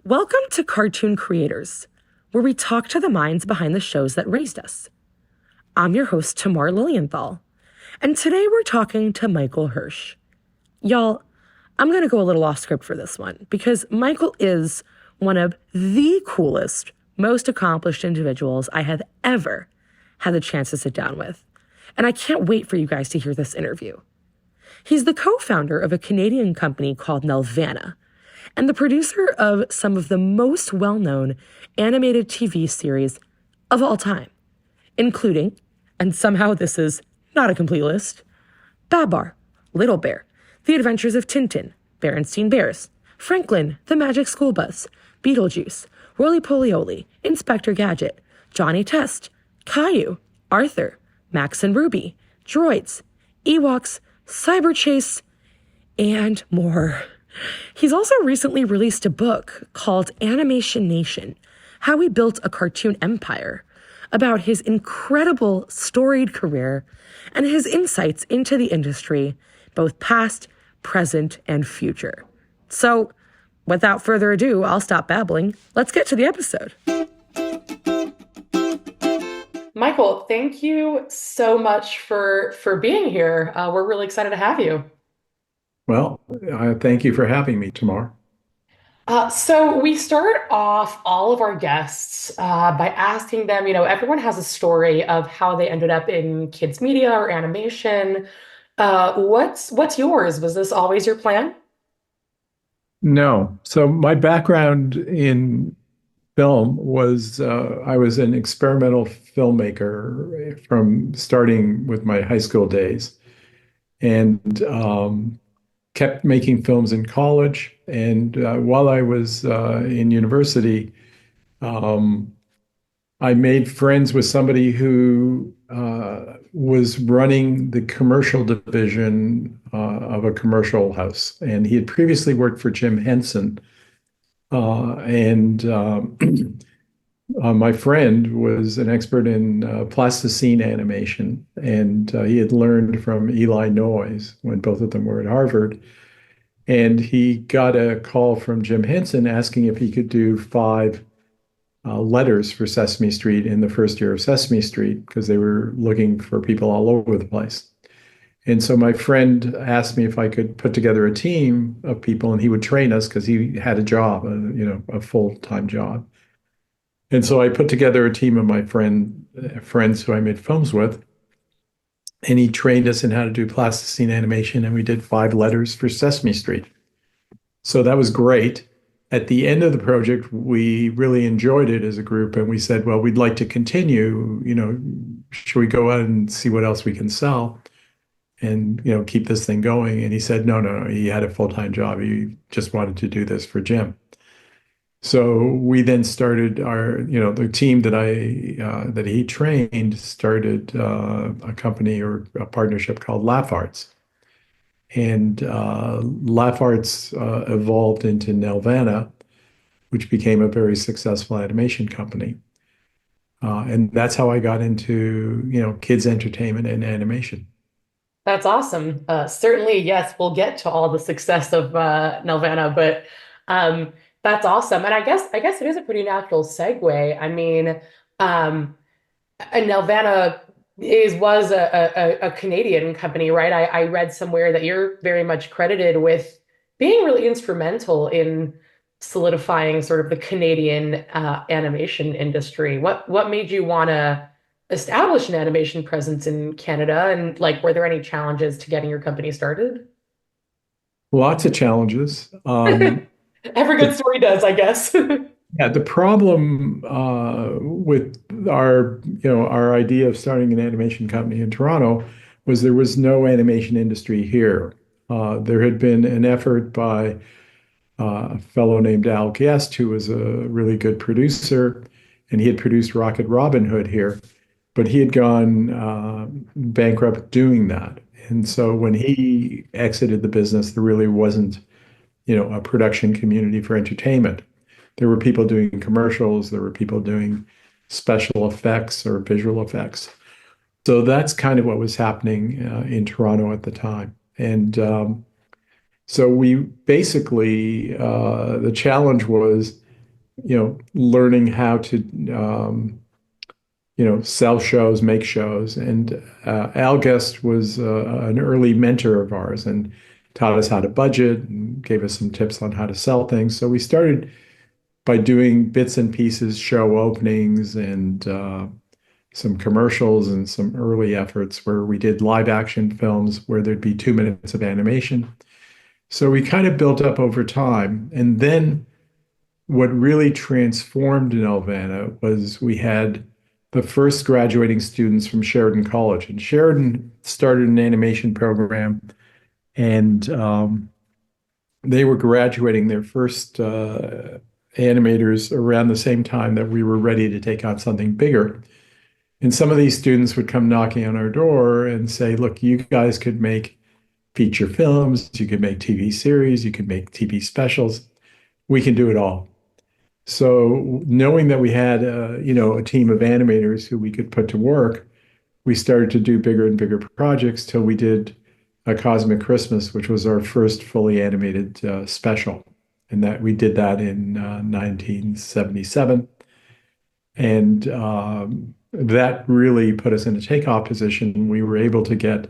Welcome to Cartoon Creators, where we talk to the minds behind the shows that raised us. I'm your host, Tamar Lilienthal, and today we're talking to Michael Hirsh. Y'all, I'm going to go a little off script for this one, because Michael is one of the coolest, most accomplished individuals I have ever had the chance to sit down with, and I can't wait for you guys to hear this interview. He's the co-founder of a Canadian company called Nelvana, and the producer of some of the most well-known animated TV series of all time, including, and somehow this is not a complete list, Babar, Little Bear, The Adventures of Tintin, Berenstain Bears, Franklin, The Magic School Bus, Beetlejuice, Roly Poly Oly, Inspector Gadget, Johnny Test, Caillou, Arthur, Max and Ruby, Droids, Ewoks, Cyber Chase, and more. He's also recently released a book called Animation Nation: How We Built a Cartoon Empire, about his incredible storied career and his insights into the industry, both past, present, and future. So, without further ado, I'll stop babbling. Let's get to the episode. Michael, thank you so much for being here. We're really excited to have you. Well, thank you for having me, Tamar. So we start off all of our guests by asking them, everyone has a story of how they ended up in kids media or animation. What's yours? Was this always your plan? No. So my background in film was I was an experimental filmmaker from starting with my high school days and kept making films in college. And while I was in university, um, I made friends with somebody who was running the commercial division of a commercial house. And he had previously worked for Jim Henson. And My friend was an expert in plasticine animation. And he had learned from Eli Noyes when both of them were at Harvard. And he got a call from Jim Henson asking if he could do five letters for Sesame Street in the first year of Sesame Street because they were looking for people all over the place. And so my friend asked me if I could put together a team of people and he would train us because he had a job, a full-time job. And so I put together a team of my friends who I made films with, and he trained us in how to do plasticine animation, and we did five letters for Sesame Street. So that was great. At the end of the project, we really enjoyed it as a group, and we said, well, we'd like to continue. Should we go out and see what else we can sell and, keep this thing going? And he said, no, no, no. He had a full-time job. He just wanted to do this for Jim. So we then started the team that he trained started a company or a partnership called Laugh Arts. And Laugh Arts evolved into Nelvana, which became a very successful animation company. And that's how I got into, kids entertainment and animation. That's awesome. Certainly, yes, we'll get to all the success of Nelvana, but that's awesome. And I guess it is a pretty natural segue. I mean, and Nelvana was a Canadian company, right? I read somewhere that you're very much credited with being really instrumental in solidifying sort of the Canadian animation industry. What made you want to establish an animation presence in Canada? And like, were there any challenges to getting your company started? Lots of challenges. Every good The story does, I guess. Yeah, the problem with our idea of starting an animation company in Toronto was there was no animation industry here. There had been an effort by a fellow named Al Guest, who was a really good producer, and he had produced Rocket Robin Hood here, but he had gone bankrupt doing that. And so when he exited the business, there really wasn't, a production community for entertainment. There were people doing commercials, there were people doing special effects or visual effects. So that's kind of what was happening in Toronto at the time. And so we basically, the challenge was learning how to sell shows, make shows. And Al Guest was an early mentor of ours and taught us how to budget and gave us some tips on how to sell things. So we started by doing bits and pieces, show openings, and some commercials and some early efforts where we did live action films where there'd be 2 minutes of animation. So we kind of built up over time. And then what really transformed Nelvana was we had the first graduating students from Sheridan College. And Sheridan started an animation program, and they were graduating their first animators around the same time that we were ready to take on something bigger. And some of these students would come knocking on our door and say, look, you guys could make feature films, you could make TV series, you could make TV specials. We can do it all. So knowing that we had, a team of animators who we could put to work, we started to do bigger and bigger projects till we did A Cosmic Christmas, which was our first fully animated special. And that we did that in 1977. And that really put us in a takeoff position. We were able to get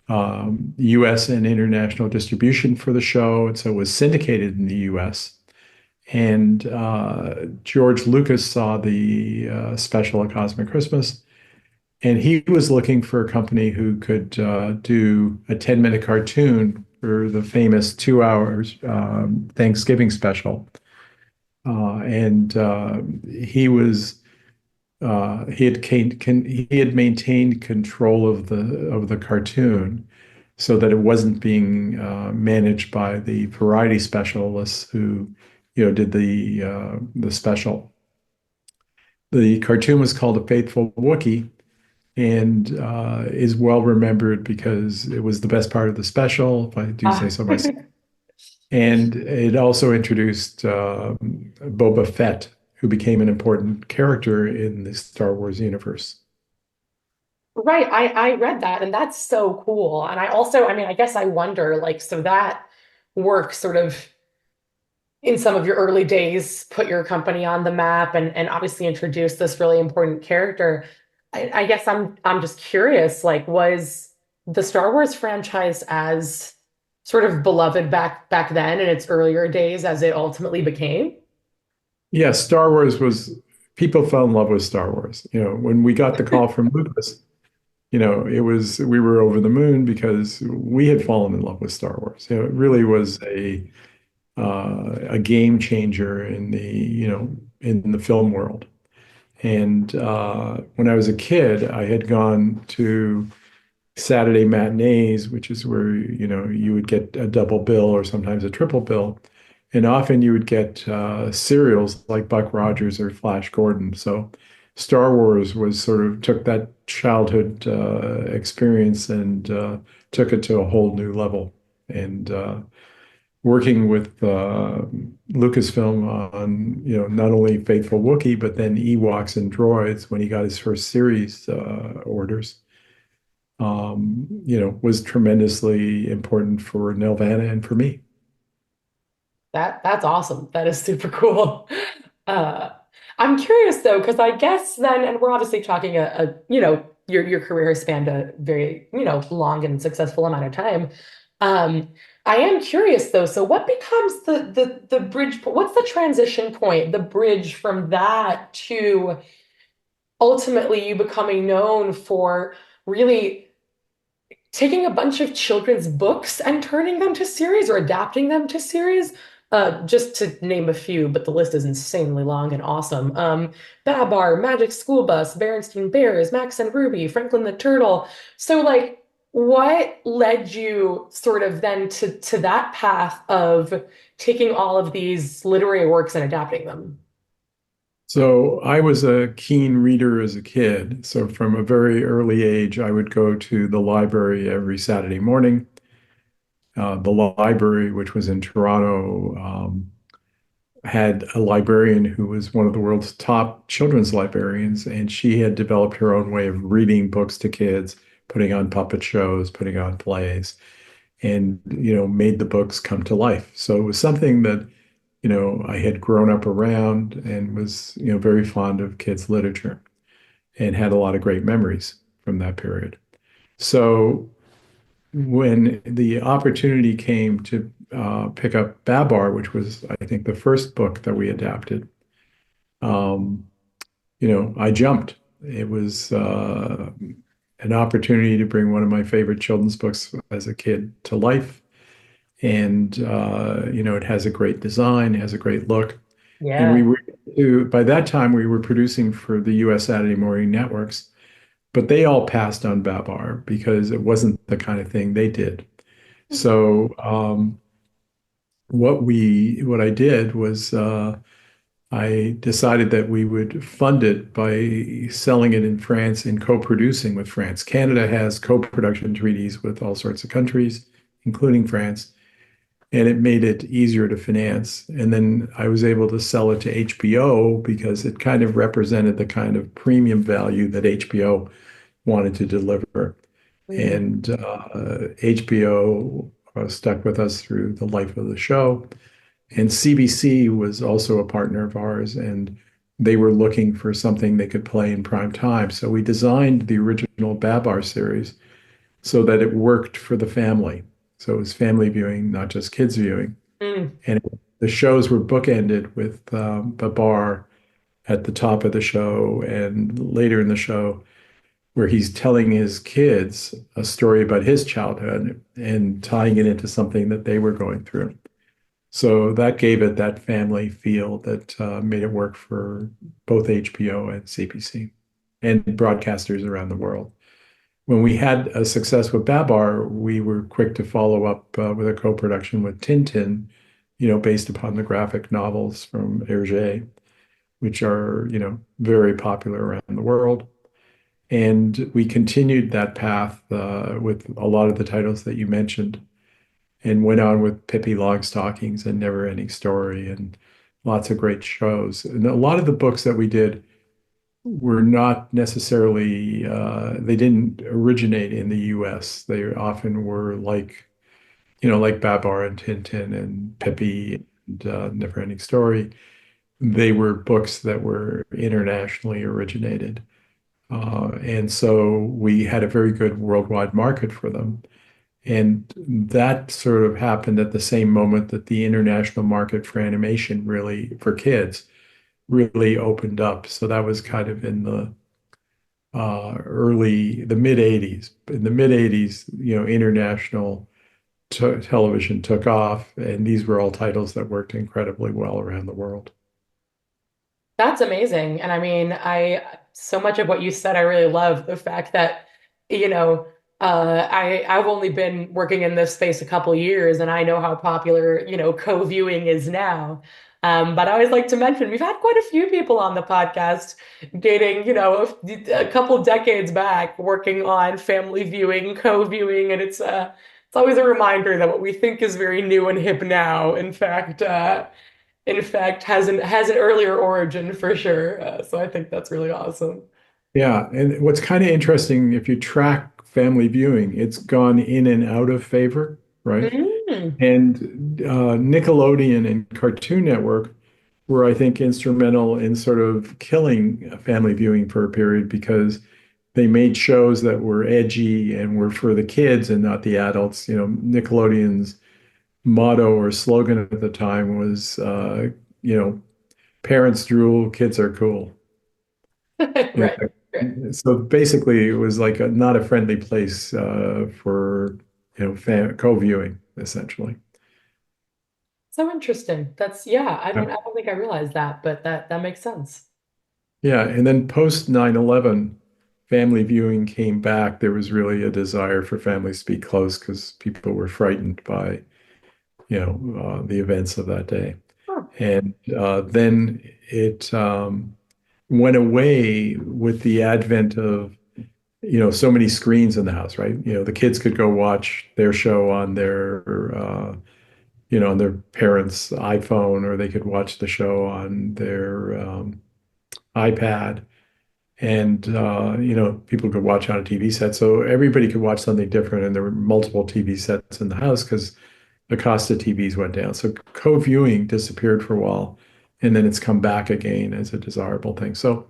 US and international distribution for the show. And so it was syndicated in the US. And George Lucas saw the special A Cosmic Christmas, and he was looking for a company who could do a 10-minute cartoon for the famous 2 hours Thanksgiving special. And he had maintained control of the cartoon so that it wasn't being managed by the variety specialists who did the special. The cartoon was called A Faithful Wookiee, and is well remembered because it was the best part of the special, if I do say Ah. so myself. And it also introduced Boba Fett, who became an important character in the Star Wars universe. Right. I read that and that's so cool. And I also, I mean, I guess I wonder, like, so that work sort of in some of your early days put your company on the map and obviously introduced this really important character. I guess I'm just curious, like, was the Star Wars franchise as sort of beloved back then in its earlier days as it ultimately became? Yeah, Star Wars was, people fell in love with Star Wars. When we got the call from Lucas, we were over the moon because we had fallen in love with Star Wars. It really was a game changer in the film world. And when I was a kid, I had gone to Saturday matinees, which is where you would get a double bill or sometimes a triple bill, and often you would get serials like Buck Rogers or Flash Gordon. So Star Wars was sort of took that childhood experience and took it to a whole new level. And working with Lucasfilm on not only Faithful Wookiee but then Ewoks and droids when he got his first series orders, was tremendously important for Nelvana and for me. That's awesome. That is super cool. Uh, I'm curious though, because I guess then, and we're obviously talking your career has spanned a very, long and successful amount of time. Um, I am curious though, so what becomes the bridge, what's the transition point, the bridge from that to ultimately you becoming known for really taking a bunch of children's books and turning them to series or adapting them to series. Just to name a few, but the list is insanely long and awesome. Babar, Magic School Bus, Berenstain Bears, Max and Ruby, Franklin the Turtle. So, like, what led you sort of then to that path of taking all of these literary works and adapting them? So I was a keen reader as a kid. So from a very early age, I would go to the library every Saturday morning. The library, which was in Toronto, had a librarian who was one of the world's top children's librarians, and she had developed her own way of reading books to kids, putting on puppet shows, putting on plays, and made the books come to life. So it was something that I had grown up around and was, very fond of kids' literature and had a lot of great memories from that period. So when the opportunity came to pick up Babar, which was, I think, the first book that we adapted, um, I jumped. It was an opportunity to bring one of my favorite children's books as a kid to life. And, it has a great design, has a great look. And Yeah. by that time, we were producing for the US Saturday morning networks, but they all passed on Babar because it wasn't the kind of thing they did. So, what I did was, I decided that we would fund it by selling it in France and co-producing with France. Canada has co-production treaties with all sorts of countries, including France, and it made it easier to finance. And then I was able to sell it to HBO because it kind of represented the kind of premium value that HBO wanted to deliver. Mm. And HBO stuck with us through the life of the show. And CBC was also a partner of ours, and they were looking for something they could play in prime time. So we designed the original Babar series so that it worked for the family. So it was family viewing, not just kids viewing. Mm. And the shows were bookended with Babar at the top of the show and later in the show, where he's telling his kids a story about his childhood and tying it into something that they were going through. So that gave it that family feel that made it work for both HBO and CBC and broadcasters around the world. When we had a success with Babar, we were quick to follow up with a co-production with Tintin, based upon the graphic novels from Hergé, which are, very popular around the world. And we continued that path with a lot of the titles that you mentioned and went on with Pippi Longstockings and Never Ending Story and lots of great shows. And a lot of the books that we did were not necessarily, they didn't originate in the US. They often were like Babar and Tintin and Pippi and Never Ending Story. They were books that were internationally originated. And so we had a very good worldwide market for them. And that sort of happened at the same moment that the international market for animation really, for kids, really opened up. So that was kind of in the the mid 80s. In the mid 80s, international television took off, and these were all titles that worked incredibly well around the world. That's amazing. And I mean, so much of what you said, I really love the fact that, you know, I've only been working in this space a couple years and I know how popular, co-viewing is now. But I always like to mention we've had quite a few people on the podcast dating, a couple decades back working on family viewing, co-viewing, and it's always a reminder that what we think is very new and hip now, in fact has an earlier origin for sure. So I think that's really awesome. Yeah, and what's kind of interesting, if you track family viewing, it's gone in and out of favor, right? Mm. And Nickelodeon and Cartoon Network were, I think, instrumental in sort of killing family viewing for a period because they made shows that were edgy and were for the kids and not the adults. Nickelodeon's motto or slogan at the time was, you know, parents drool, kids are cool. You Right. Right. so basically, it was like not a friendly place for co-viewing, essentially. So interesting. That's yeah, I don't think I realized that, but that makes sense. Yeah, and then post 9/11, family viewing came back. There was really a desire for families to be close because people were frightened by, the events of that day. Huh. And then it went away with the advent of, so many screens in the house, right? The kids could go watch their show on their parents' iPhone, or they could watch the show on their iPad. And people could watch on a TV set, so everybody could watch something different, and there were multiple TV sets in the house because Acosta TVs went down. So co-viewing disappeared for a while, and then it's come back again as a desirable thing. So,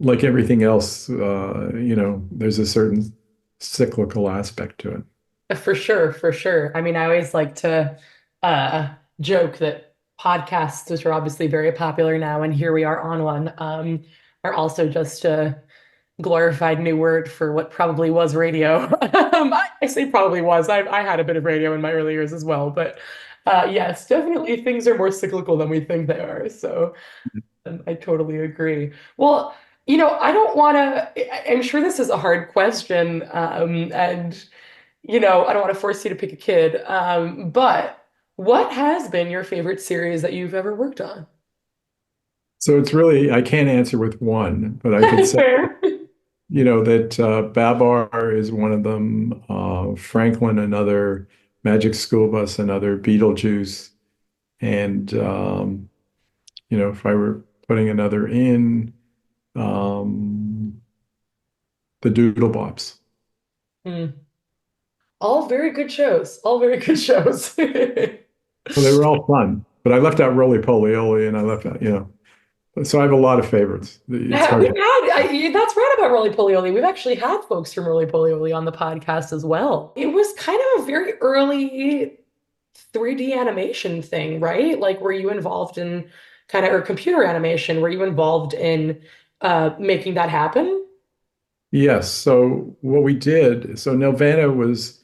like everything else, there's a certain cyclical aspect to it. For sure, for sure. I mean, I always like to joke that podcasts, which are obviously very popular now, and here we are on one, are also just a glorified new word for what probably was radio. I say probably was. I had a bit of radio in my early years as well, but yes, definitely things are more cyclical than we think they are. So I totally agree. Well, I don't want to, I'm sure this is a hard question, and I don't want to force you to pick a kid, but what has been your favorite series that you've ever worked on? So it's really, I can't answer with one, but I could say, Fair. that Babar is one of them, Franklin, another, Magic School Bus, another, Beetlejuice, and if I were putting another in, um, the Doodlebops. Hmm. All very good shows. All very good shows. Well, they were all fun, but I left out Roly Poly Oly, and I left out, so I have a lot of favorites. It's Yeah, hard we've to. had, that's right about Roly Poly Oly. We've actually had folks from Roly Poly Oly on the podcast as well. It was kind of a very early 3D animation thing, right? Like, were you involved in kind of, or computer animation? Were you involved in making that happen? Yes. So what we did, so Nelvana was,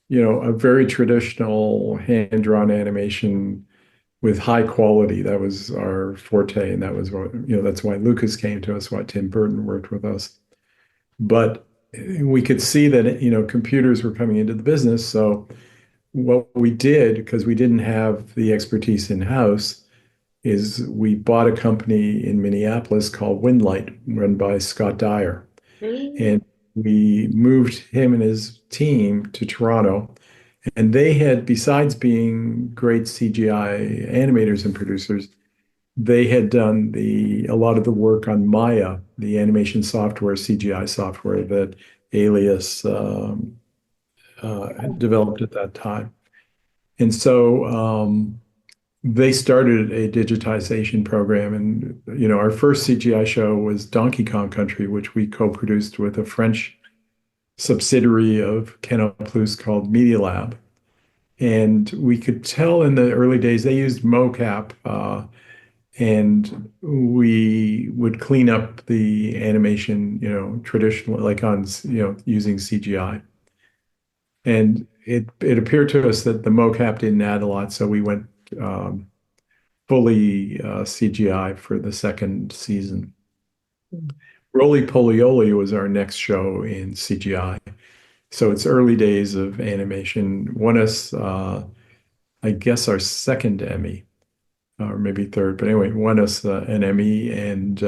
a very traditional hand-drawn animation with high quality. That was our forte, and that was what, that's why Lucas came to us, why Tim Burton worked with us. But we could see that, computers were coming into the business. So what we did, because we didn't have the expertise in-house, is we bought a company in Minneapolis called Windlight, run by Scott Dyer. Mm. And we moved him and his team to Toronto. And they had, besides being great CGI animators and producers, they had done a lot of the work on Maya, the animation software, CGI software that Alias developed at that time. And so they started a digitization program. And, our first CGI show was Donkey Kong Country, which we co-produced with a French subsidiary of Canal Plus called Media Lab. And we could tell in the early days they used mocap, and we would clean up the animation, traditionally, like on, using CGI. And it appeared to us that the mocap didn't add a lot, so we went um, fully CGI for the second season. Roly Poly Oly was our next show in CGI. So it's early days of animation. Won us, I guess, our second Emmy, or maybe third, but anyway, won us an Emmy, and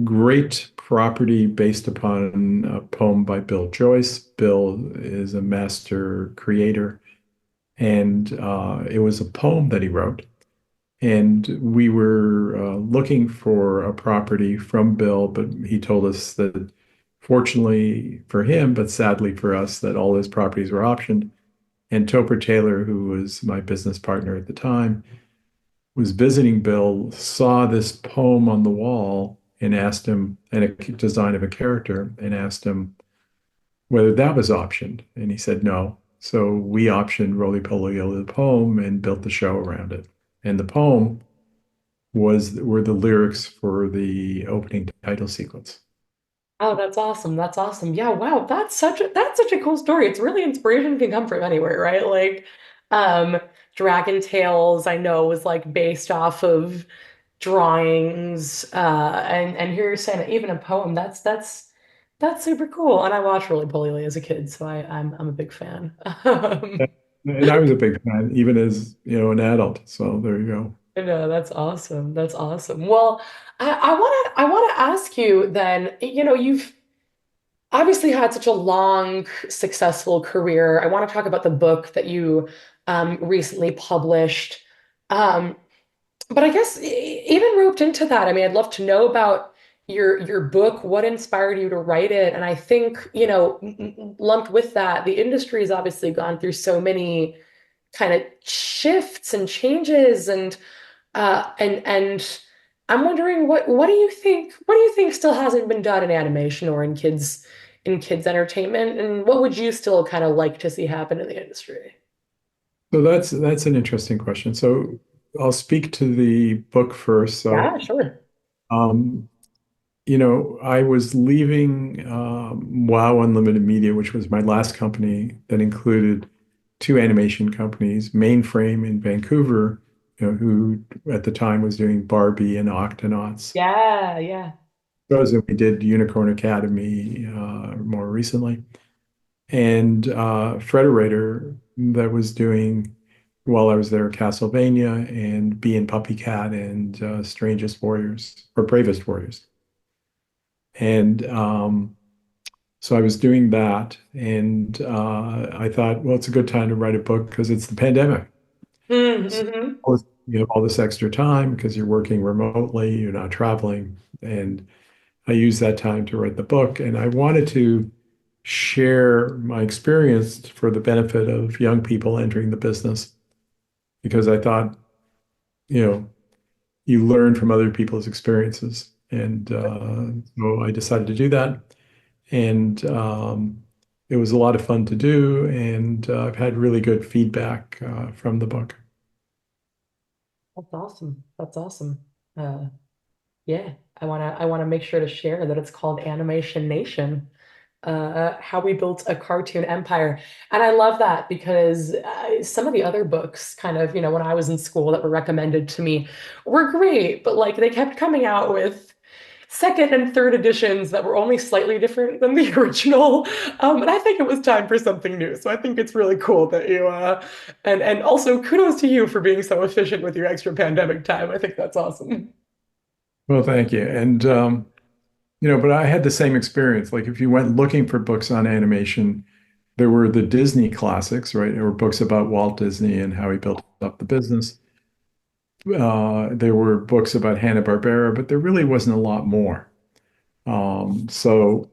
great property based upon a poem by Bill Joyce. Bill is a master creator, and it was a poem that he wrote. And we were looking for a property from Bill, but he told us that fortunately for him, but sadly for us, that all his properties were optioned. And Topper Taylor, who was my business partner at the time, was visiting Bill, saw this poem on the wall and asked him, and a design of a character, and asked him whether that was optioned. And he said no. So we optioned Roly Poly the poem and built the show around it. And the poem were the lyrics for the opening title sequence. Oh, that's awesome. That's awesome. Yeah, wow. That's such a cool story. It's really inspiration can come from anywhere, right? Like, um, Dragon Tales, I know, was like based off of drawings. And here you're saying that even a poem, that's super cool. And I watched Roly Poly as a kid, so I'm a big fan. And I was a big fan, even as, an adult. So there you go. No, that's awesome. That's awesome. Well, I wanna ask you then, you've obviously had such a long, successful career. I want to talk about the book that you recently published. Um, but I guess even roped into that, I mean, I'd love to know about your book, what inspired you to write it? And I think, lumped with that, the industry has obviously gone through so many kind of shifts and changes and I'm wondering what do you think still hasn't been done in animation or in kids entertainment, and what would you still kind of like to see happen in the industry? So that's an interesting question. So I'll speak to the book first. So Yeah, sure. um, I was leaving Wow Unlimited Media, which was my last company that included two animation companies, Mainframe in Vancouver, who at the time was doing Barbie and Octonauts. Yeah, yeah. Those and we did Unicorn Academy more recently, and Frederator that was doing while I was there Castlevania and Bee and Puppy Cat and Strangest Warriors or Bravest Warriors. And so I was doing that, and I thought, well, it's a good time to write a book because it's the pandemic. So Mm-hmm. you have all this extra time because you're working remotely, you're not traveling, and I used that time to write the book. And I wanted to share my experience for the benefit of young people entering the business because I thought, you know, you learn from other people's experiences, and so I decided to do that. And it was a lot of fun to do, and I've had really good feedback from the book. That's awesome. That's awesome. Uh, yeah, I wanna make sure to share that it's called Animation Nation. How we built a cartoon empire. And I love that because some of the other books, kind of, when I was in school that were recommended to me were great, but like they kept coming out with second and third editions that were only slightly different than the original. And I think it was time for something new. So I think it's really cool that and also kudos to you for being so efficient with your extra pandemic time. I think that's awesome. Well, thank you. And but I had the same experience. Like if you went looking for books on animation, there were the Disney classics, right? There were books about Walt Disney and how he built up the business. There were books about Hanna-Barbera, but there really wasn't a lot more. So,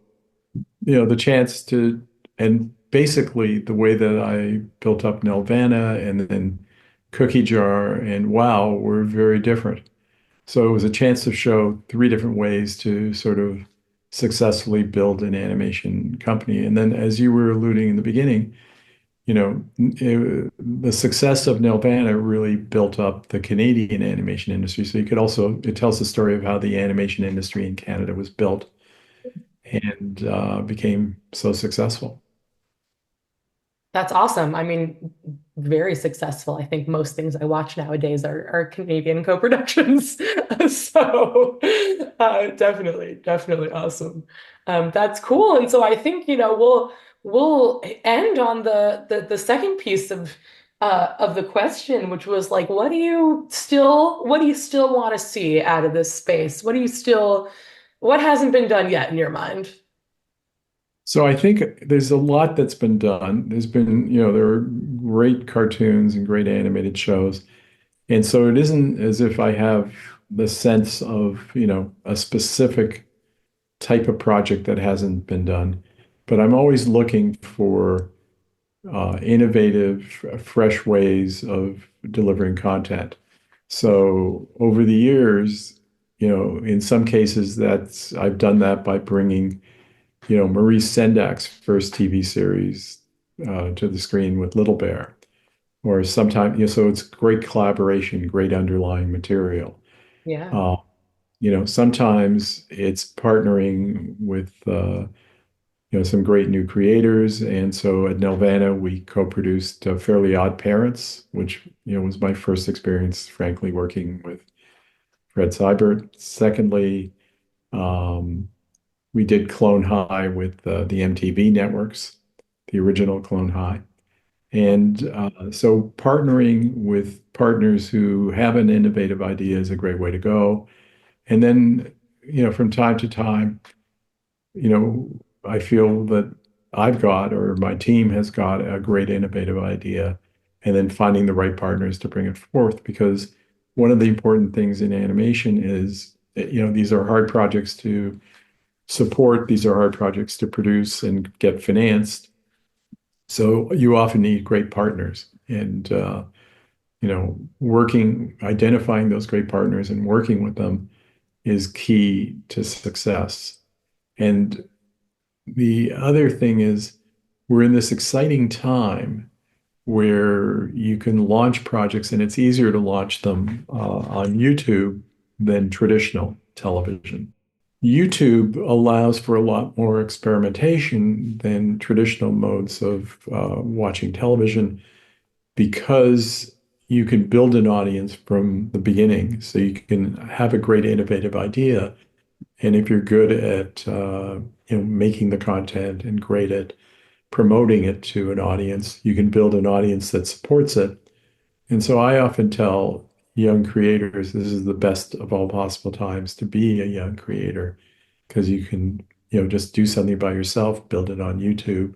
the chance to, and basically the way that I built up Nelvana and then Cookie Jar and Wow were very different. So it was a chance to show three different ways to sort of successfully build an animation company. And then, as you were alluding in the beginning, the success of Nelvana really built up the Canadian animation industry. So it tells the story of how the animation industry in Canada was built and became so successful. That's awesome. I mean, very successful. I think most things I watch nowadays are Canadian co-productions. So definitely, definitely awesome. That's cool. And so I think, we'll end on the second piece of the question, which was like, what do you still want to see out of this space? What hasn't been done yet in your mind? So I think there's a lot that's been done. There are great cartoons and great animated shows. And so it isn't as if I have the sense of, a specific type of project that hasn't been done. But I'm always looking for innovative, fresh ways of delivering content. So over the years, in some cases I've done that by bringing, Maurice Sendak's first TV series to the screen with Little Bear. Or sometimes, so it's great collaboration, great underlying material. Yeah. Uh, sometimes it's partnering with some great new creators. And so at Nelvana, we co-produced Fairly Odd Parents, which was my first experience, frankly, working with Fred Seibert. Secondly, um, we did Clone High with the MTV networks, the original Clone High. And so partnering with partners who have an innovative idea is a great way to go. And then, from time to time, you know, I feel that I've got or my team has got a great innovative idea, and then finding the right partners to bring it forth. Because one of the important things in animation is these are hard projects to support. These are hard projects to produce and get financed. So you often need great partners, and identifying those great partners and working with them is key to success. And the other thing is, we're in this exciting time where you can launch projects, and it's easier to launch them on YouTube than traditional television. YouTube allows for a lot more experimentation than traditional modes of watching television because you can build an audience from the beginning. So you can have a great innovative idea. And if you're good at making the content and great at promoting it to an audience, you can build an audience that supports it. And so I often tell young creators this is the best of all possible times to be a young creator because you can, just do something by yourself, build it on YouTube,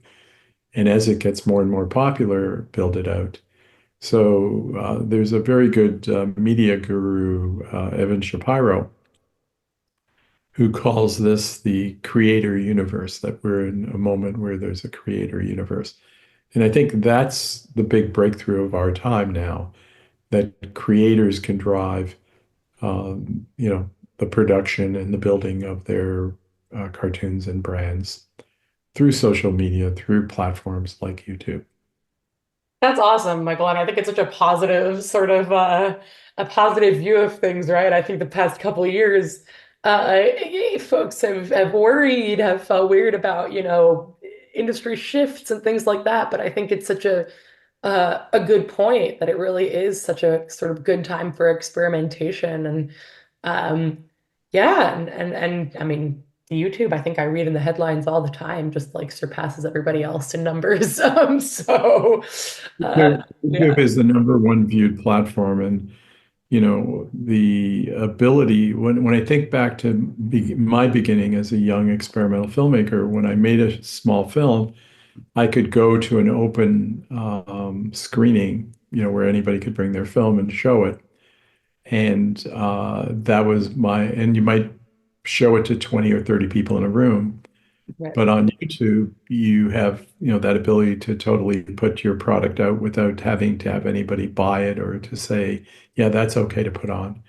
and as it gets more and more popular, build it out. So there's a very good media guru, Evan Shapiro, who calls this the creator universe, that we're in a moment where there's a creator universe. And I think that's the big breakthrough of our time now, that creators can drive, the production and the building of their cartoons and brands through social media, through platforms like YouTube. That's awesome, Michael. And I think it's such a positive sort of a positive view of things, right? I think the past couple of years, folks have worried, have felt weird about, industry shifts and things like that. But I think it's such a good point that it really is such a sort of good time for experimentation. And yeah, and I mean, YouTube, I think I read in the headlines all the time, just like surpasses everybody else in numbers. So YouTube yeah, is the number one viewed platform, and the ability when I think back to my beginning as a young experimental filmmaker, when I made a small film, I could go to an open screening, where anybody could bring their film and show it. And that was and you might show it to 20 or 30 people in a room. right. But on YouTube, you have, that ability to totally put your product out without having to have anybody buy it or to say, yeah, that's okay to put on.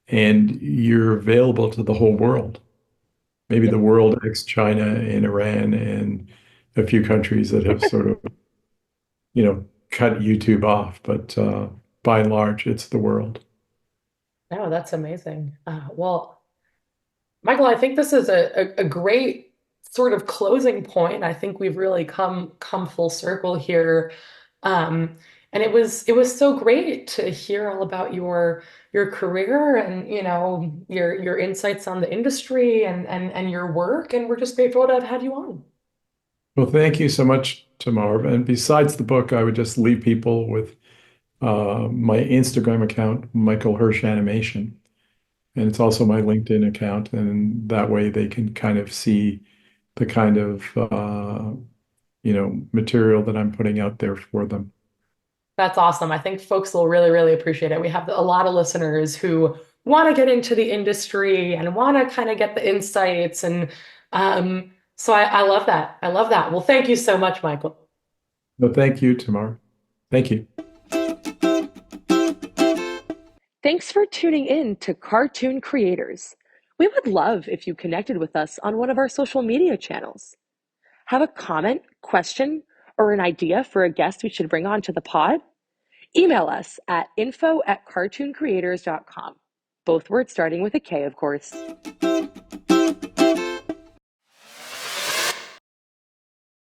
And you're available to the whole world. Maybe Yeah. the world ex China and Iran and a few countries that have sort of, cut YouTube off. But by and large, it's the world. No, that's amazing. Well, Michael, I think this is a great sort of closing point. I think we've really come full circle here. Um, and it was so great to hear all about your career and your insights on the industry and your work. And we're just grateful to have had you on. Well, thank you so much, Tamar. And besides the book, I would just leave people with my Instagram account, Michael Hirsh Animation. And it's also my LinkedIn account. And that way they can kind of see the kind of, material that I'm putting out there for them. That's awesome. I think folks will really, really appreciate it. We have a lot of listeners who want to get into the industry and want to kind of get the insights. And so I love that. I love that. Well, thank you so much, Michael. No, thank you, Tamar. Thank you. Thanks for tuning in to Cartoon Creators. We would love if you connected with us on one of our social media channels. Have a comment, question, or an idea for a guest we should bring on to the pod? Email us at info@cartooncreators.com. Both words starting with a K, of course.